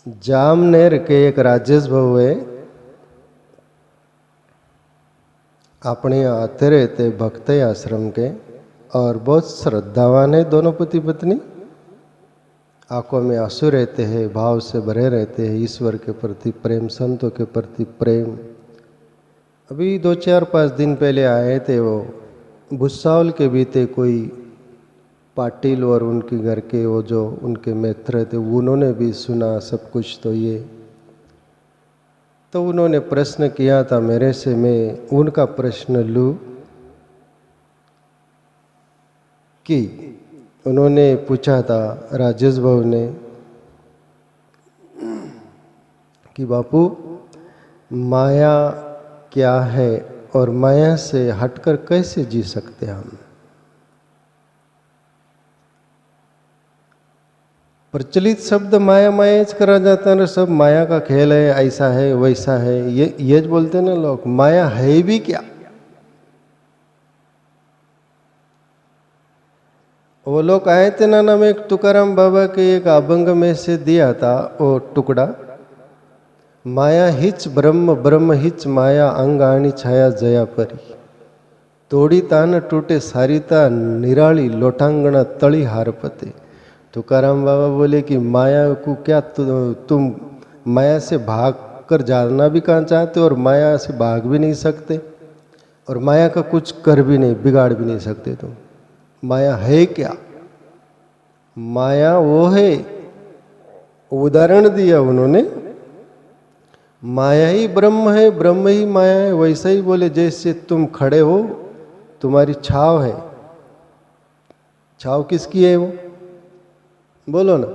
जामनेर के एक राजेश भाऊ है, अपने यहाँ आते रहते भक्त है आश्रम के और बहुत श्रद्धावान है। दोनों पति पत्नी आंखों में आंसू रहते हैं, भाव से भरे रहते हैं, ईश्वर के प्रति प्रेम, संतों के प्रति प्रेम। अभी 2-4-5 दिन पहले आए थे वो भुसावल के भी थे, कोई पाटिल और उनके घर के वो जो उनके मित्र थे उन्होंने भी सुना सब कुछ। तो उन्होंने प्रश्न किया था मेरे से, मैं उनका प्रश्न लूँ कि उन्होंने पूछा था राजेश भाऊ ने कि बापू माया क्या है और माया से हटकर कैसे जी सकते हैं हम। प्रचलित शब्द माया माया करा जाता है ना, सब माया का खेल है, ऐसा है वैसा है, ये बोलते ना लोग। माया है भी क्या? वो लोग आए थे ना, मैं एक तुकाराम बाबा के एक अभंग में से दिया था वो टुकड़ा, माया हिच ब्रह्म ब्रह्म हिच माया अंग आणी छाया जया परी, तोड़ी तान टूटे सारिता निराली लोटांगना तली हारपते। तुकाराम बाबा बोले कि माया को क्या तुम माया से भाग कर जाना भी कहाँ चाहते हो और माया से भाग भी नहीं सकते और माया का कुछ कर भी नहीं, बिगाड़ भी नहीं सकते तुम। माया है क्या? माया वो है, उदाहरण दिया उन्होंने, माया ही ब्रह्म है, ब्रह्म ही माया है। वैसा ही बोले जैसे तुम खड़े हो, तुम्हारी छाव है, छाव किसकी है वो बोलो ना,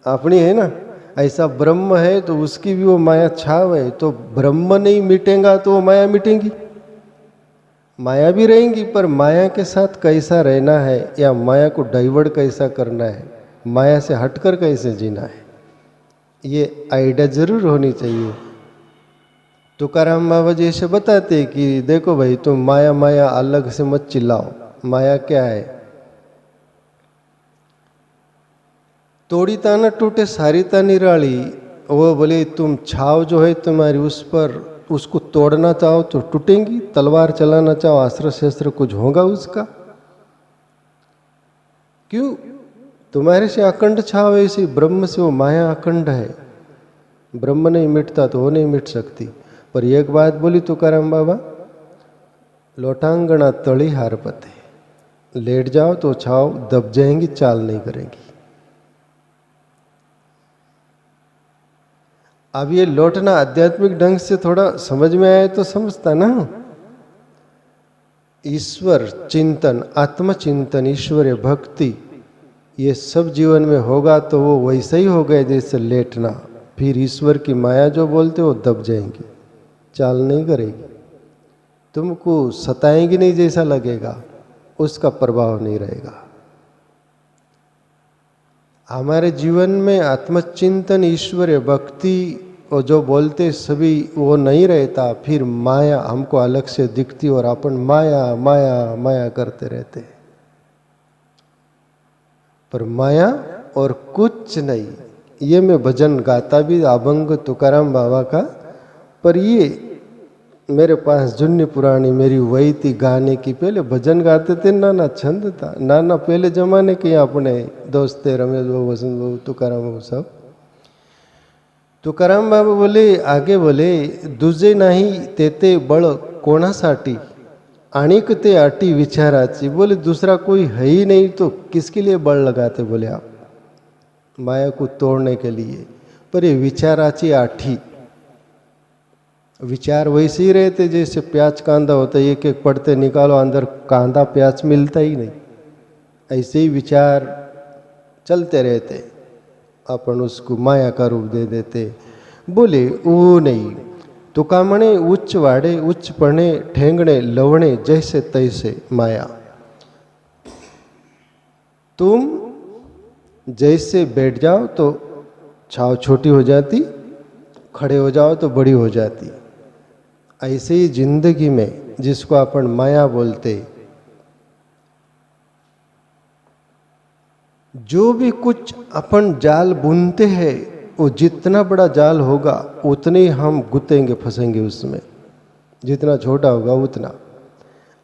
अपनी है ना। ऐसा ब्रह्म है तो उसकी भी वो माया छाव है। तो ब्रह्म नहीं मिटेगा तो वो माया मिटेगी? माया भी रहेंगी, पर माया के साथ कैसा रहना है या माया को डाइवर्ट कैसा करना है, माया से हटकर कैसे जीना है, ये आइडिया जरूर होनी चाहिए। तुकाराम बाबा जी ऐसे बताते कि देखो भाई, तुम माया माया अलग से मत चिल्लाओ। माया क्या है? तोड़ी ताना टूटे सारिता निराली। वो बोले तुम छाव जो है तुम्हारी, उस पर उसको तोड़ना चाहो तो टूटेंगी, तलवार चलाना चाहो, अस्त्र शस्त्र कुछ होगा उसका? क्यों? तुम्हारे से अखंड छाव है, इसी ब्रह्म से वो माया अखंड है। ब्रह्म नहीं मिटता तो वो नहीं मिट सकती। पर एक बात बोली तुकाराम बाबा, लोटांगना तली हारपते, लेट जाओ तो छाव दब जाएंगी, चाल नहीं करेंगी। अब ये लौटना आध्यात्मिक ढंग से थोड़ा समझ में आए तो समझता ना। ईश्वर चिंतन, आत्मचिंतन, ईश्वरीय भक्ति, ये सब जीवन में होगा तो वो वैसा ही हो गए जैसे लेटना। फिर ईश्वर की माया जो बोलते वो दब जाएंगी, चाल नहीं करेगी, तुमको सताएंगी नहीं जैसा लगेगा, उसका प्रभाव नहीं रहेगा। हमारे जीवन में आत्मचिंतन, ईश्वरीय भक्ति और जो बोलते सभी वो नहीं रहता, फिर माया हमको अलग से दिखती और अपन माया माया माया करते रहते। पर माया और कुछ नहीं। ये मैं भजन गाता भी अभंग तुकाराम बाबा का, पर ये मेरे पास जुन्नी पुरानी मेरी वही थी गाने की। पहले भजन गाते थे, नाना छंद था, नाना पहले जमाने के अपने दोस्त थे, रमेश बाबू, वसंत बाबू, तुकाराम बाबू सब। तुकाराम बाबा बोले, आगे बोले, दुजे नाही तेते बळ कोणासाठी, आणिक ते आटी विचाराची। बोले दूसरा कोई है ही नहीं तो किसके लिए बल लगाते, बोले आप माया को तोड़ने के लिए। पर ये विचाराची आठी, विचार वैसे ही रहते जैसे प्याज कांदा होता है, एक एक पढ़ते निकालो अंदर कांदा प्याज मिलता ही नहीं। ऐसे ही विचार चलते रहते, अपन उसको माया का रूप दे देते। बोले वो नहीं, तुका म्हणे उच्च वाडे उच्च पणे ठेंगणे लवणे जैसे तैसे माया। तुम जैसे बैठ जाओ तो छाव छोटी हो जाती, खड़े हो जाओ तो बड़ी हो जाती। ऐसे ही जिंदगी में जिसको अपन माया बोलते, जो भी कुछ अपन जाल बुनते हैं वो जितना बड़ा जाल होगा उतने ही हम गुतेंगे, फंसेंगे उसमें, जितना छोटा होगा उतना।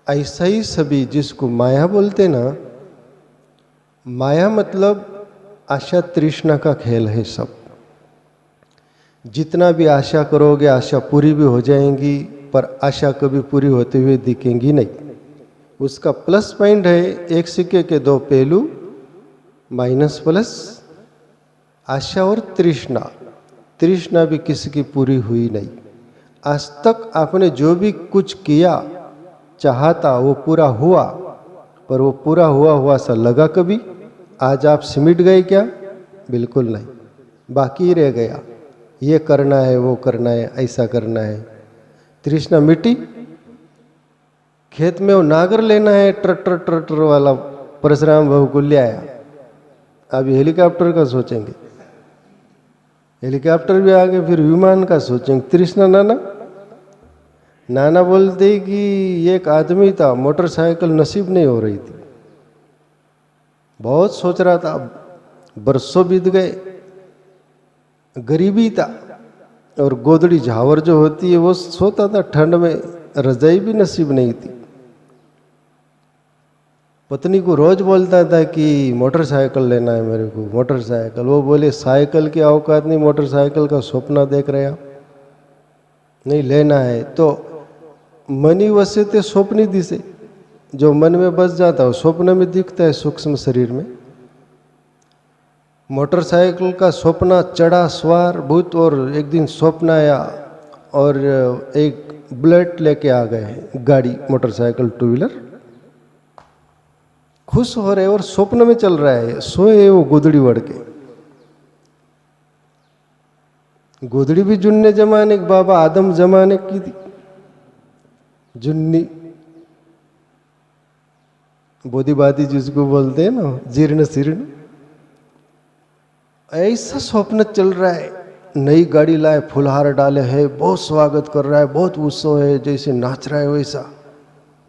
ऐसा ही सभी जिसको माया बोलते ना, माया मतलब आशा तृष्णा का खेल है सब। जितना भी आशा करोगे आशा पूरी भी हो जाएंगी, पर आशा कभी पूरी होते हुए दिखेंगी नहीं। उसका प्लस पॉइंट है, एक सिक्के के दो पहलू, माइनस प्लस। आशा और तृष्णा, तृष्णा भी किसी की पूरी हुई नहीं। आज तक आपने जो भी कुछ किया चाहता वो पूरा हुआ, पर वो पूरा हुआ हुआ सा लगा कभी? आज आप सिमट गए क्या? बिल्कुल नहीं, बाकी रह गया। ये करना है, वो करना है, ऐसा करना है। तृष्णा मिटी। खेत में वो नागर लेना है, ट्रैक्टर ट्रैक्टर वाला परशुराम बाबू को ले आया। अभी हेलीकॉप्टर का सोचेंगे, हेलीकॉप्टर भी आगे, फिर विमान का सोचेंगे। तृष्णा नाना बोलते कि एक आदमी था, मोटरसाइकिल नसीब नहीं हो रही थी, बहुत सोच रहा था, बरसों बीत गए, गरीबी था, और गोदड़ी झावर जो होती है वो सोता था ठंड में, रजाई भी नसीब नहीं थी। पत्नी को रोज बोलता था कि मोटरसाइकिल लेना है मेरे को, मोटरसाइकिल। वो बोले साइकिल की औकात नहीं, मोटरसाइकिल का सपना देख रहे आप, नहीं लेना है। तो मनी वसे स्वप्न दिसे, जो मन में बस जाता है स्वप्न में दिखता है, सूक्ष्म शरीर में। मोटरसाइकिल का स्वप्न चढ़ा सवार भूत, और एक दिन स्वप्न आया और एक बुलेट लेके आ गए, गाड़ी, मोटरसाइकिल, टू व्हीलर। खुश हो रहे और स्वप्न में चल रहा है, सोए वो गोदड़ी वड़ के। गोदड़ी भी जुन्ने जमाने के, बाबा आदम जमाने की थी, जुन्नी बोधीबादी जिसको बोलते हैं ना, जीर्ण शीर्ण। ऐसा स्वप्न चल रहा है, नई गाड़ी लाए, फुलहार डाले है, बहुत स्वागत कर रहा है, बहुत उत्सव है, जैसे नाच रहा है वैसा।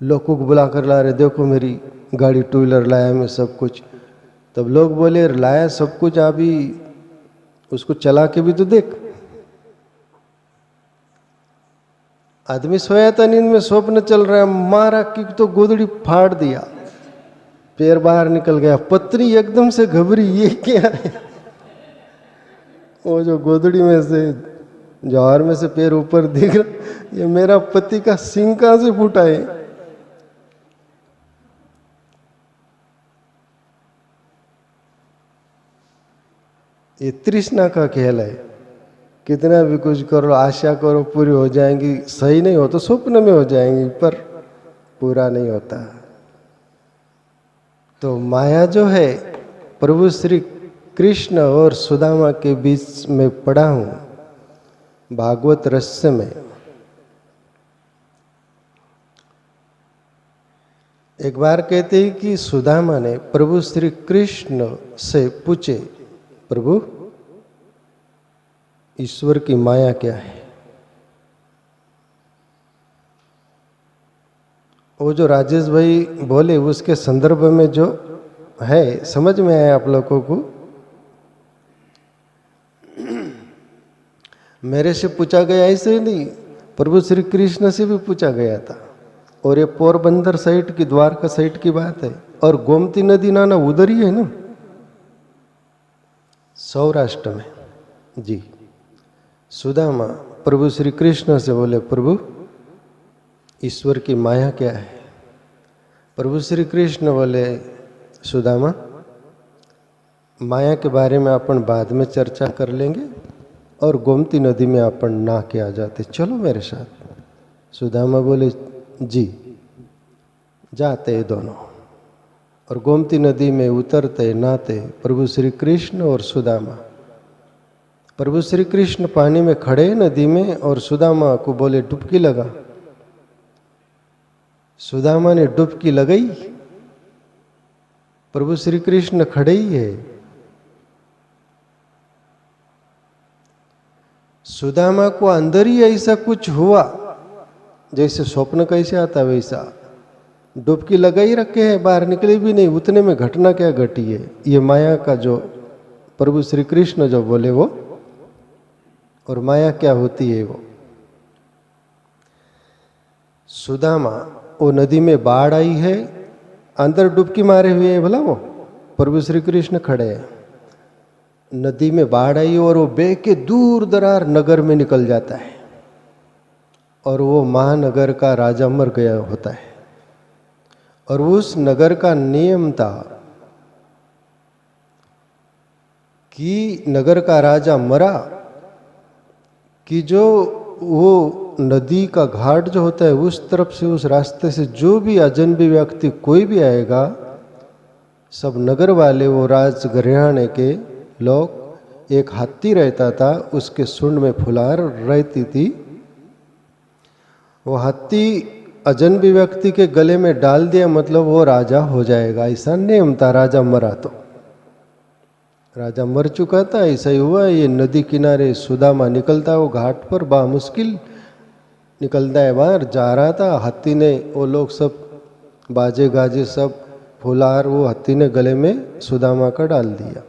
लोगों को बुला कर ला रहे, देखो मेरी गाड़ी, टू व्हीलर लाया मैं, सब कुछ। तब लोग बोले लाया सब कुछ, अभी उसको चला के भी तो देख। आदमी सोया था, नींद में स्वप्न चल रहा है, मारा किक तो गोदड़ी फाड़ दिया, पैर बाहर निकल गया। पत्नी एकदम से घबरी, ये क्या है? वो जो गोदड़ी में से, जवार में से पैर ऊपर दिख रहा, ये मेरा पति का सिंह कहां से फूटा है? ये तृष्णा का खेल है। कितना भी कुछ करो, आशा करो पूरी हो जाएंगी, सही नहीं हो तो स्वप्न में हो जाएंगी, पर पूरा नहीं होता। तो माया जो है, प्रभु श्री कृष्ण और सुदामा के बीच में पड़ा हूं भागवत रहस्य में। एक बार कहते हैं कि सुदामा ने प्रभु श्री कृष्ण से पूछे, प्रभु ईश्वर की माया क्या है? वो जो राजेश भाई बोले उसके संदर्भ में जो है, समझ में आया आप लोगों को? मेरे से पूछा गया ऐसे ही नहीं, प्रभु श्री कृष्ण से भी पूछा गया था। और ये पोरबंदर साइड की, द्वारका साइड की बात है। और गोमती नदी नाना उधर ही है ना, सौराष्ट्र में जी। सुदामा प्रभु श्री कृष्ण से बोले, प्रभु ईश्वर की माया क्या है? प्रभु श्री कृष्ण बोले, सुदामा माया के बारे में अपन बाद में चर्चा कर लेंगे, और गोमती नदी में अपन नहा के आ जाते, चलो मेरे साथ। सुदामा बोले, जी। जाते दोनों, और गोमती नदी में उतरते, नहाते, प्रभु श्री कृष्ण और सुदामा। प्रभु श्री कृष्ण पानी में खड़े नदी में, और सुदामा को बोले डुबकी लगा। सुदामा ने डुबकी लगाई, प्रभु श्री कृष्ण खड़े ही है। सुदामा को अंदर ही ऐसा कुछ हुआ, जैसे स्वप्न कैसे आता वैसा। डुबकी लगाई रखे हैं, बाहर निकले भी नहीं। उतने में घटना क्या घटी है, ये माया का जो प्रभु श्री कृष्ण जो बोले वो और माया क्या होती है वो। सुदामा, वो नदी में बाढ़ आई है, अंदर डुबकी मारे हुए है, भला वो प्रभु श्री कृष्ण खड़े हैं। नदी में बाढ़ आई और वो बह के दूर दरार नगर में निकल जाता है, और वो महानगर का राजा मर गया होता है। और उस नगर का नियम था कि नगर का राजा मरा कि जो वो नदी का घाट जो होता है उस तरफ से, उस रास्ते से जो भी अजनबी व्यक्ति कोई भी आएगा, सब नगर वाले, वो राज घराने के लोग, एक हाथी रहता था, उसके सूंड में फुलार रहती थी, वो हाथी अजनबी व्यक्ति के गले में डाल दिया मतलब वो राजा हो जाएगा, ऐसा नियम था। राजा मरा तो राजा मर चुका था, ऐसा ही हुआ। ये नदी किनारे सुदामा निकलता, वो घाट पर बा मुश्किल निकलता है, बाहर जा रहा था। हाथी ने, वो लोग सब बाजे गाजे सब फुलार, वो हाथी ने गले में सुदामा का डाल दिया।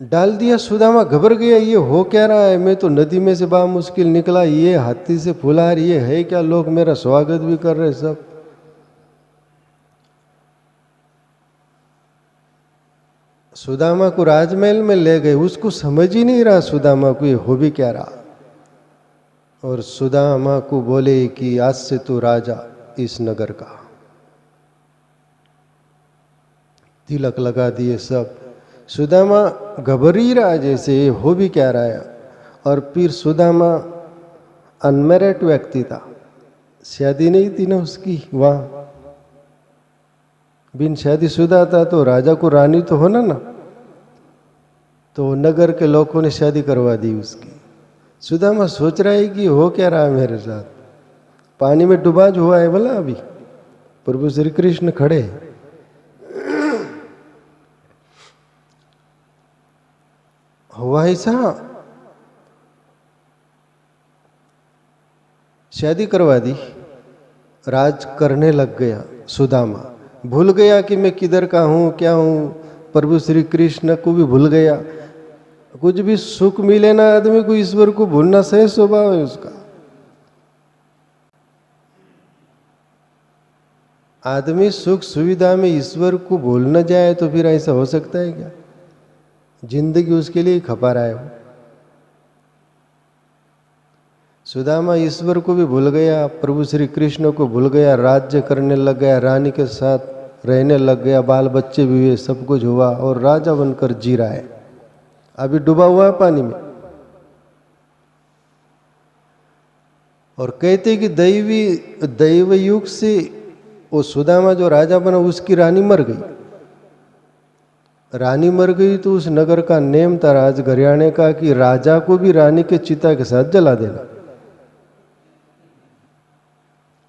डाल दिया, सुदामा घबर गया, ये हो क्या रहा है, मैं तो नदी में से बा मुश्किल निकला, ये हाथी से फुलार, ये है क्या, लोग मेरा स्वागत भी कर रहे सब। सुदामा को राजमहल में ले गए, उसको समझ ही नहीं रहा सुदामा को ये हो भी क्या रहा। और सुदामा को बोले कि आज से तू राजा इस नगर का। तिलक लगा दिए सब। सुदामा घबर ही रहा जैसे ये हो भी क्या रहा है। और फिर सुदामा अनमैरिड व्यक्ति था, शादी नहीं थी ना उसकी वहाँ, बिन शादीशुदा था, तो राजा को रानी तो होना ना, तो नगर के लोगों ने शादी करवा दी उसकी। सुदामा सोच रहा है कि हो क्या रहा है मेरे साथ, पानी में डुबा हुआ है भला, अभी प्रभु श्री कृष्ण खड़े। हुआ ऐसा, शादी करवा दी, राज करने लग गया सुदामा। भूल गया कि मैं किधर का हूँ, क्या हूँ, प्रभु श्री कृष्ण को भी भूल गया। कुछ भी सुख मिले ना आदमी को, ईश्वर को भूलना सही स्वभाव है उसका। आदमी सुख सुविधा में ईश्वर को भूल न जाए तो फिर ऐसा हो सकता है क्या? जिंदगी उसके लिए खपा रहा है वो। सुदामा ईश्वर को भी भूल गया, प्रभु श्री कृष्ण को भूल गया, राज्य करने लग गया, रानी के साथ रहने लग गया, बाल बच्चे भी हुए, सब कुछ हुआ और राजा बनकर जी रहा है, अभी डूबा हुआ है पानी में। और कहते कि दैव युग से वो सुदामा जो राजा बना उसकी रानी मर गई। रानी मर गई तो उस नगर का नेम था राज घराने का कि राजा को भी रानी के चिता के साथ जला देना।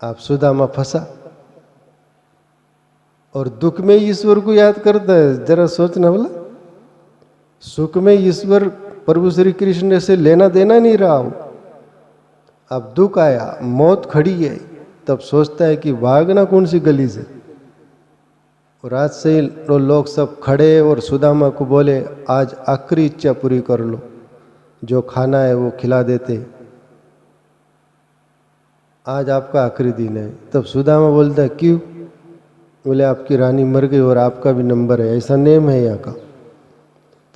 आप सुदामा फंसा और दुख में ईश्वर को याद करता है। जरा सोचना भला, सुख में ईश्वर प्रभु श्री कृष्ण से लेना देना नहीं रहा हो, अब दुख आया, मौत खड़ी है, तब सोचता है कि भागना कौन सी गली से। और आज से लोग सब खड़े और सुदामा को बोले आज आखिरी इच्छा पूरी कर लो, जो खाना है वो खिला देते, आज आपका आखिरी दिन है। तब सुदामा बोलता है क्यों? बोले आपकी रानी मर गई और आपका भी नंबर है, ऐसा नेम है यहाँ का।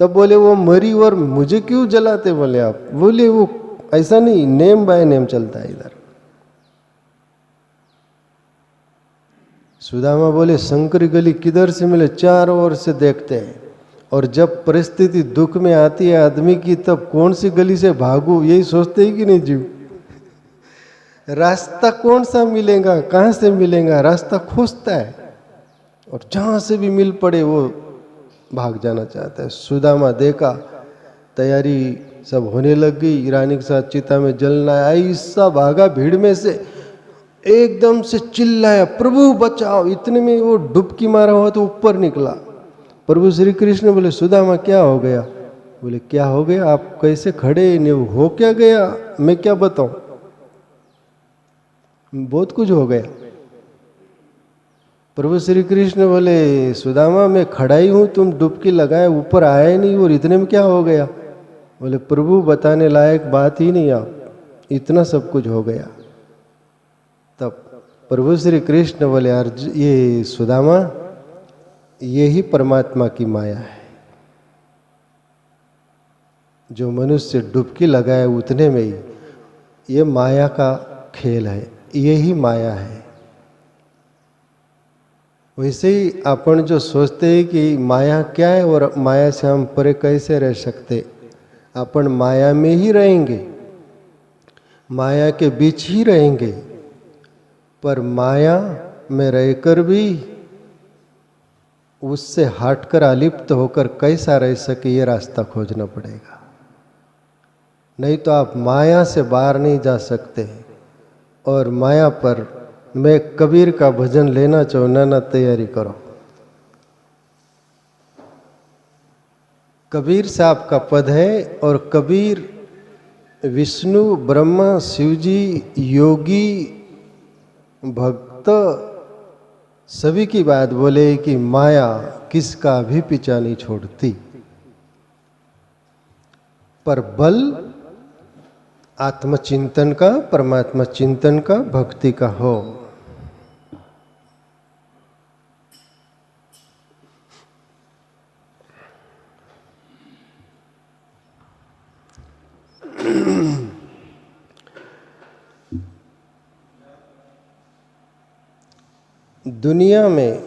तब बोले वो मरी और मुझे क्यों जलाते? बोले आप, बोले वो ऐसा नहीं, नेम बाय नेम चलता है इधर। सुदामा बोले शंकरी गली किधर से मिले, चारों ओर से देखते हैं, और जब परिस्थिति दुख में आती है आदमी की तब कौन सी गली से भागू यही सोचते ही कि नहीं जीव। रास्ता कौन सा मिलेगा, कहाँ से मिलेगा, रास्ता खोजता है और जहाँ से भी मिल पड़े वो भाग जाना चाहता है। सुदामा देखा तैयारी सब होने लग गई, रानी के साथ चिता में जलना है, ऐसा भागा भीड़ में से, एकदम से चिल्लाया प्रभु बचाओ। इतने में वो डुबकी मारा हुआ तो ऊपर निकला। प्रभु श्री कृष्ण बोले सुदामा क्या हो गया? बोले क्या हो गया, आप कैसे खड़े नहीं हो, क्या गया, मैं क्या बताऊं, बहुत कुछ हो गया। प्रभु श्री कृष्ण बोले सुदामा मैं खड़ा ही हूँ, तुम डुबकी लगाए ऊपर आए ही नहीं और इतने में क्या हो गया? बोले प्रभु बताने लायक बात ही नहीं, आप इतना सब कुछ हो गया। तब प्रभु श्री कृष्ण बोले अर्जुन ये सुदामा ये ही परमात्मा की माया है। जो मनुष्य डुबकी लगाए उतने में ही, ये माया का खेल है, ये ही माया है। वैसे ही अपन जो सोचते हैं कि माया क्या है और माया से हम परे कैसे रह सकते, अपन माया में ही रहेंगे, माया के बीच ही रहेंगे, पर माया में रहकर भी उससे हटकर अलिप्त होकर कैसा रह सके ये रास्ता खोजना पड़ेगा। नहीं तो आप माया से बाहर नहीं जा सकते। और माया पर मैं कबीर का भजन लेना चाहूँ ना तैयारी करो। कबीर साहब का पद है और कबीर विष्णु ब्रह्मा शिवजी योगी भक्त सभी की बात बोले कि माया किसका भी पीछा नहीं छोड़ती, पर बल आत्मचिंतन का, परमात्मा चिंतन का, भक्ति का हो। दुनिया में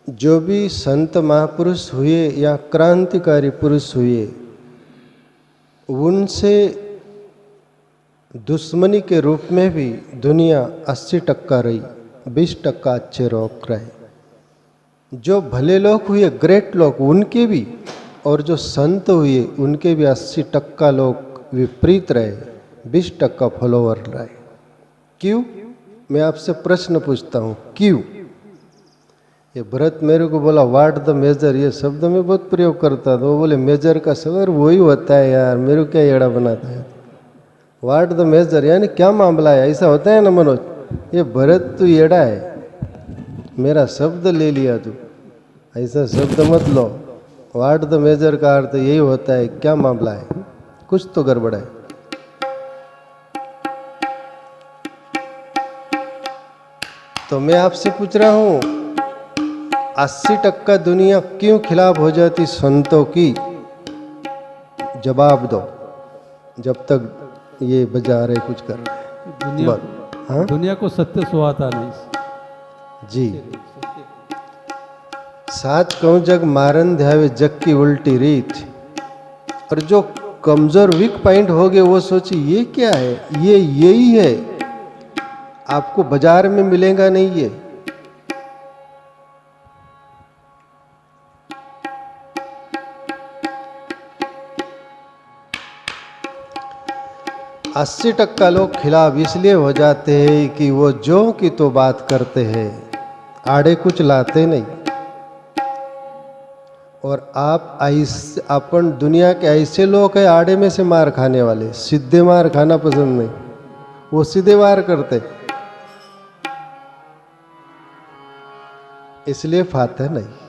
जो भी संत महापुरुष हुए या क्रांतिकारी पुरुष हुए, उनसे दुश्मनी के रूप में भी दुनिया 80% रही, 20% अच्छे लोग रहे। जो भले लोग हुए, ग्रेट लोग, उनके भी, और जो संत हुए उनके भी 80% लोग विपरीत रहे, 20% फॉलोवर रहे। क्यों? मैं आपसे प्रश्न पूछता हूँ, क्यों? ये भरत मेरे को बोला व्हाट द मेजर, ये शब्द में बहुत प्रयोग करता था। वो बोले मेजर का सवर वही होता है यार, मेरे को क्या एड़ा बनाता है। व्हाट द मेजर यानी क्या मामला है, ऐसा होता है ना मनोज। ये भरत तू एड़ा है, मेरा शब्द ले लिया तू, ऐसा शब्द मत लो। व्हाट द मेजर का अर्थ यही होता है क्या मामला है, कुछ तो गड़बड़ है। तो मैं आपसे पूछ रहा हूं 80% दुनिया क्यों खिलाफ हो जाती संतों की? जवाब दो जब तक ये बजा रहे कुछ कर रहे। दुनिया को सत्य सुहाता नहीं जी। साच कहूं जग मारन ध्यावे जग की उल्टी रीत। और जो कमजोर वीक पॉइंट हो गए वो सोची ये क्या है, ये यही है, आपको बाजार में मिलेगा नहीं ये। अस्सी 80% लोग खिलाफ इसलिए हो जाते हैं कि वो जो की तो बात करते हैं, आड़े कुछ लाते नहीं। और आप ऐसे, अपन दुनिया के ऐसे लोग हैं आड़े में से मार खाने वाले, सीधे मार खाना पसंद नहीं, वो सीधे वार करते, इसलिए फाते नहीं।